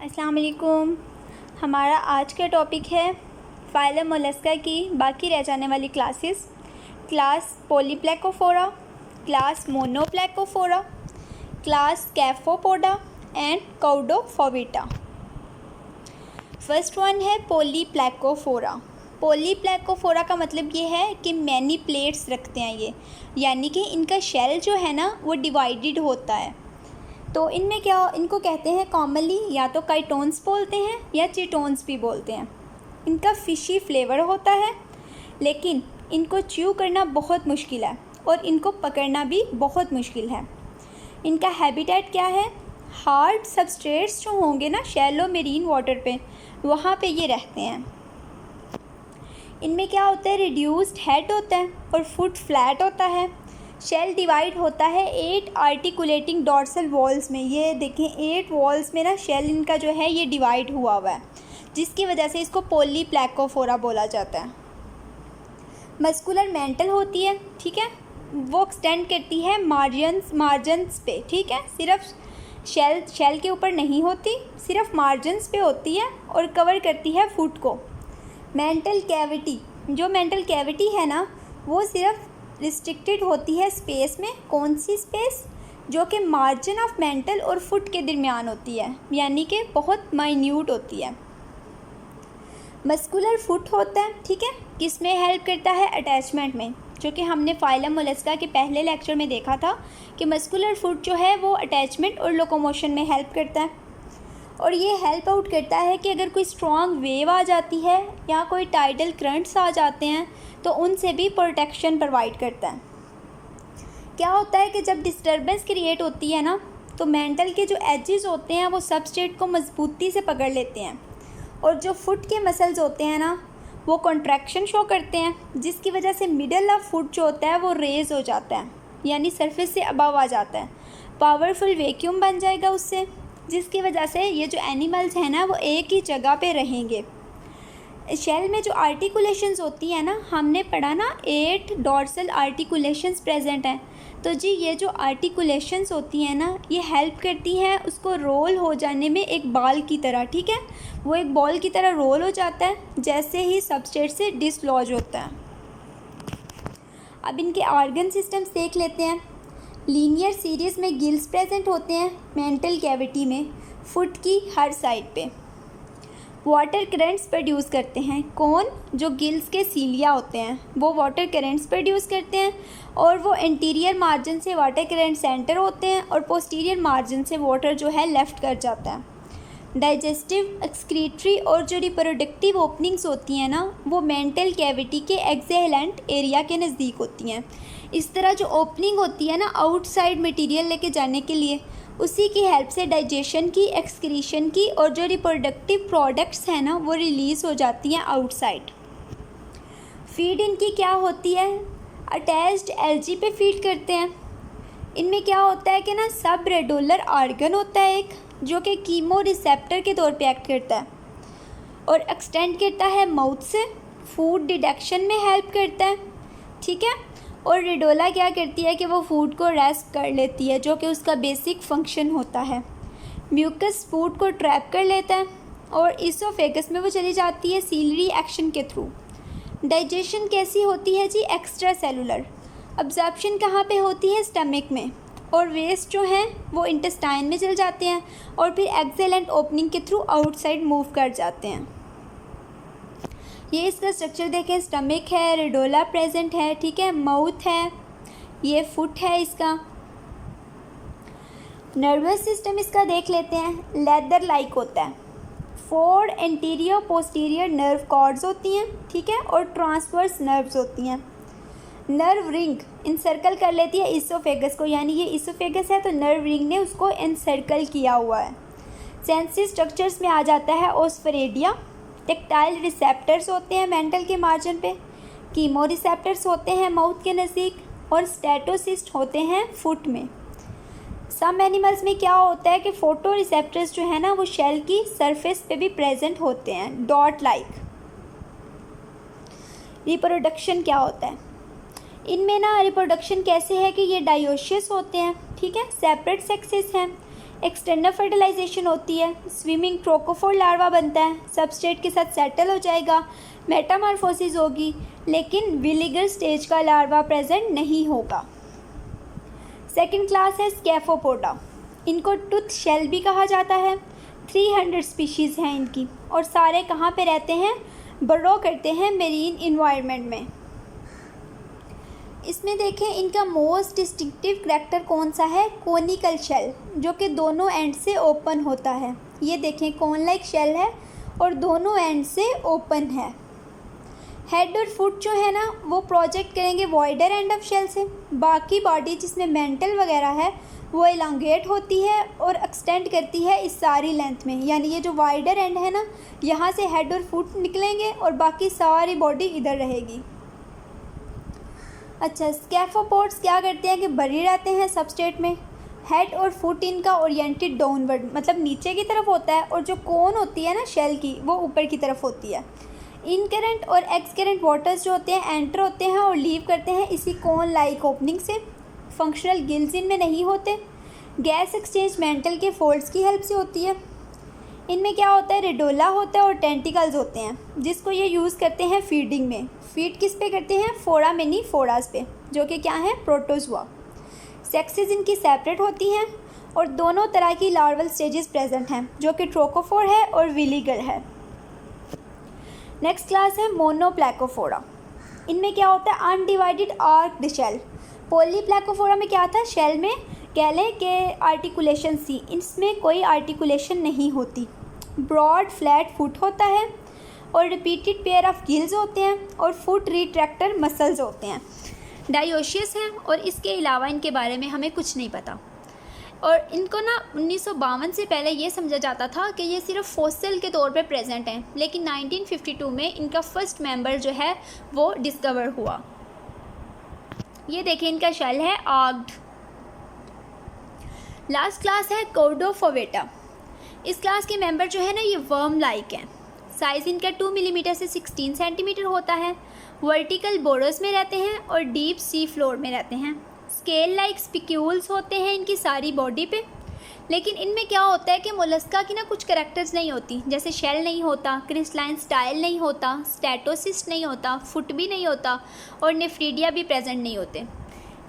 अस्सलाम वालेकुम। हमारा आज का टॉपिक है फाइलम मोलस्का की बाकी रह जाने वाली classes. Class Polyplacophora, class Monoplacophora, class Scaphopoda and Caudofoveata. First one है पॉलीप्लेकोफोरा। पॉलीप्लेकोफोरा का मतलब ये है कि मैनी प्लेट्स रखते हैं ये, यानी कि इनका शेल जो है ना वो डिवाइडेड होता है। तो इनमें क्या, इनको कहते हैं कॉमनली या तो काइटोन्स बोलते हैं या चीटोन्स भी बोलते हैं। इनका फिशी फ्लेवर होता है, लेकिन इनको च्यू करना बहुत मुश्किल है और इनको पकड़ना भी बहुत मुश्किल है। इनका हैबिटेट क्या है? हार्ड सबस्ट्रेट्स जो होंगे ना शैलो मेरीन वाटर पे, वहाँ पे ये रहते हैं। इनमें क्या होता है? रिड्यूस्ड हेड होता है और फुट फ्लैट होता है। शेल डिवाइड होता है 8 आर्टिकुलेटिंग डॉर्सल वॉल्स में। ये देखें 8 वॉल्स में ना शेल इनका जो है ये डिवाइड हुआ हुआ है, जिसकी वजह से इसको पॉलीप्लेकोफोरा बोला जाता है। मस्कुलर मेंटल होती है, ठीक है, वो एक्सटेंड करती है मार्जिन्स पे, ठीक है, सिर्फ शेल के ऊपर नहीं होती, सिर्फ मार्जिन्स पे होती है और कवर करती है फुट को। मेंटल कैविटी, जो मेंटल कैविटी है ना वो सिर्फ रिस्ट्रिक्टेड होती है स्पेस में। कौन सी स्पेस? जो कि मार्जिन ऑफ मेंटल और फुट के दरमियान होती है, यानी कि बहुत माइन्यूट होती है। मस्कुलर फुट होता है, ठीक है, किसमें हेल्प करता है? अटैचमेंट में, जो कि हमने फाइलम मोलस्का के पहले लेक्चर में देखा था कि मस्कुलर फुट जो है वो अटैचमेंट और लोकोमोशन में हेल्प करता है। और ये हेल्प आउट करता है कि अगर कोई स्ट्रॉन्ग वेव आ जाती है या कोई टाइडल करंट्स आ जाते हैं तो उनसे भी प्रोटेक्शन प्रोवाइड करता है। क्या होता है कि जब डिस्टर्बेंस क्रिएट होती है ना तो मेंटल के जो एजेस होते हैं वो सबस्ट्रेट को मजबूती से पकड़ लेते हैं और जो फुट के मसल्स होते हैं ना वो कॉन्ट्रैक्शन शो करते हैं, जिसकी वजह से मिडल ऑफ फुट जो होता है वो रेज हो जाता है, यानी सरफेस से अबव आ जाता है। पावरफुल वैक्यूम बन जाएगा उससे, जिसकी वजह से ये जो एनिमल्स हैं ना वो एक ही जगह पे रहेंगे। शेल में जो आर्टिकुलेशंस होती है ना, हमने पढ़ा ना 8 डॉर्सल आर्टिकुलेशंस प्रेजेंट हैं। तो जी ये जो आर्टिकुलेशंस होती हैं ना ये हेल्प करती हैं उसको रोल हो जाने में, एक बॉल की तरह, ठीक है, वो एक बॉल की तरह रोल हो जाता है जैसे ही सबस्ट्रेट से डिसलॉज होता है। अब इनके ऑर्गन सिस्टम्स देख लेते हैं। लीनियर सीरीज़ में गिल्स प्रेजेंट होते हैं मेंटल कैविटी में, फुट की हर साइड पे। वाटर करंट्स प्रोड्यूस करते हैं। कौन? जो गिल्स के सीलिया होते हैं वो वाटर करंट्स प्रोड्यूस करते हैं और वो इंटीरियर मार्जिन से वाटर करंट सेंटर होते हैं और पोस्टीरियर मार्जिन से वाटर जो है लेफ़्ट कर जाता है। डाइजेस्टिव, एक्सक्रीटरी और जो रिप्रोडक्टिव ओपनिंग्स होती हैं ना वो मेंटल कैविटी के एक्सहेलेंट एरिया के नज़दीक होती हैं। इस तरह जो ओपनिंग होती है ना आउटसाइड मटेरियल लेके जाने के लिए, उसी की हेल्प से डाइजेशन की, एक्सक्रीशन की और जो रिप्रोडक्टिव प्रोडक्ट्स हैं ना वो रिलीज़ हो जाती हैं आउटसाइड। फीड इनकी क्या होती है? अटैच्ड एल्जी पे फीड करते हैं। इनमें क्या होता है कि ना सब रेडुलर ऑर्गन होता है एक, जो कि कीमो रिसेप्टर के तौर पे एक्ट करता है और एक्सटेंड करता है माउथ से, फूड डिडक्शन में हेल्प करता है, ठीक है। और रेडोला क्या करती है कि वो फूड को रेस्ट कर लेती है, जो कि उसका बेसिक फंक्शन होता है। म्यूकस फूड को ट्रैप कर लेता है और इसोफेगस में वो चली जाती है सीलरी एक्शन के थ्रू। डाइजेशन कैसी होती है जी? Extra cellular. अब्जॉर्प्शन कहाँ पे होती है? स्टमक में। और वेस्ट जो हैं वो इंटेस्टाइन में चल जाते हैं और फिर एक्सेलेंट ओपनिंग के थ्रू आउटसाइड मूव कर जाते हैं। ये इसका स्ट्रक्चर देखें, स्टमक है, रेडोला प्रेजेंट है, ठीक है, माउथ है, ये फुट है इसका। नर्वस सिस्टम इसका देख लेते हैं, लेदर लाइक होता है। 4 एंटीरियर पोस्टीरियर नर्व कॉर्ड्स होती हैं, ठीक है, और ट्रांसवर्स नर्व्स होती हैं। नर्व रिंग इंसर्कल कर लेती है इसोफेगस को, यानी ये इसोफेगस है तो नर्व रिंग ने उसको इंसर्कल किया हुआ है। सेंसरी स्ट्रक्चर्स में आ जाता है ओस्फेरेडिया। टेक्टाइल रिसेप्टर्स होते हैं मेंटल के मार्जिन पे, कीमो रिसेप्टर्स होते हैं माउथ के नज़दीक और स्टेटोसिस्ट होते हैं फुट में। सम एनिमल्स में क्या होता है कि फोटो रिसेप्टर्स जो है ना वो शेल की सरफेस पे भी प्रेजेंट होते हैं, डॉट लाइक। रिप्रोडक्शन क्या होता है इनमें ना? रिप्रोडक्शन कैसे है कि ये डायोशियस होते हैं, ठीक है, सेपरेट सेक्सेस हैं। एक्सटर्नल फर्टिलाइजेशन होती है, स्विमिंग ट्रोकोफोर लार्वा बनता है, सबस्ट्रेट के साथ सेटल हो जाएगा, मेटामॉर्फोसिस होगी, लेकिन विलिगर स्टेज का लार्वा प्रेजेंट नहीं होगा। सेकंड क्लास है स्कैफोपोडा। इनको टूथ शेल भी कहा जाता है। 300 स्पीशीज़ हैं इनकी, और सारे कहाँ पे रहते हैं? बरो करते हैं मेरीन इन्वायरमेंट में। इसमें देखें इनका मोस्ट डिस्टिंक्टिव करैक्टर कौन सा है? कोनिकल शेल, जो कि दोनों एंड से ओपन होता है। ये देखें कोन लाइक शेल है और दोनों एंड से ओपन है। हेड और फुट जो है ना वो प्रोजेक्ट करेंगे वाइडर एंड ऑफ शेल से। बाकी बॉडी जिसमें मेंटल वगैरह है वो इलांगेट होती है और एक्सटेंड करती है इस सारी लेंथ में, यानी ये जो वाइडर एंड है ना यहाँ से हेड और फुट निकलेंगे और बाकी सारी बॉडी इधर रहेगी। अच्छा, स्कैफोपोड्स क्या करते हैं कि बरी रहते हैं सबस्ट्रेट में। हेड और फुट इनका ओरिएंटेड डाउनवर्ड, मतलब नीचे की तरफ होता है, और जो कोन होती है ना शेल की वो ऊपर की तरफ होती है। इनकरेंट और एक्सकरेंट वाटर्स जो होते हैं एंटर होते हैं और लीव करते हैं इसी कोन लाइक ओपनिंग से। फंक्शनल गिल्स इनमें नहीं होते। गैस एक्सचेंज मेंटल के फोल्ड्स की हेल्प से होती है। इनमें क्या होता है? रेडोला होता है और टेंटिकल्स होते हैं, जिसको ये यूज़ करते हैं फीडिंग में। फीड किस पे करते हैं? फोरामिनीफोरास पे, जो कि क्या है? प्रोटोजुआ। सेक्सेस इनकी सेपरेट होती हैं और दोनों तरह की लार्वल स्टेजेस प्रेजेंट हैं, जो कि ट्रोकोफोर है और विलिगर है। नेक्स्ट क्लास है मोनोप्लैकोफोरा। इनमें क्या होता है? Undivided आर्क्ड shell. पॉलीप्लैकोफोरा में क्या था? शेल में कह लें कि आर्टिकुलेशन सी, इसमें कोई आर्टिकुलेशन नहीं होती। ब्रॉड फ्लैट फुट होता है और रिपीटेड पेयर ऑफ गिल्स होते हैं और फुट रिट्रैक्टर मसल्स होते हैं। डायोशियस हैं और इसके अलावा इनके बारे में हमें कुछ नहीं पता। और इनको ना 1952 से पहले ये समझा जाता था कि ये सिर्फ फॉसिल के तौर पे प्रेजेंट हैं, लेकिन 1952 में इनका फर्स्ट मेंबर जो है वो डिस्कवर हुआ। ये देखिए इनका शेल है आर्क्ड। लास्ट क्लास है कॉर्डोफोवेटा। इस क्लास के मेंबर जो है ना ये वर्म लाइक हैं। साइज़ इनका 2 मिलीमीटर से 16 सेंटीमीटर होता है। वर्टिकल बोरोस में रहते हैं और डीप सी फ्लोर में रहते हैं। स्केल लाइक स्पिक्यूल्स होते हैं इनकी सारी बॉडी पे। लेकिन इनमें क्या होता है कि मोलस्का की ना कुछ करैक्टर्स नहीं होती, जैसे शेल नहीं होता, क्रिस्टलाइन स्टाइल नहीं होता, स्टेटोसिस्ट नहीं होता, फुट भी नहीं होता और नेफ्रीडिया भी प्रेजेंट नहीं होते।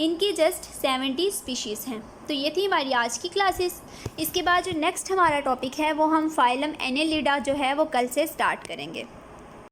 इनकी जस्ट 70 स्पीशीज़ हैं। तो ये थी हमारी आज की क्लासेस। इसके बाद जो नेक्स्ट हमारा टॉपिक है वो हम फाइलम एनेलिडा जो है वो कल से स्टार्ट करेंगे।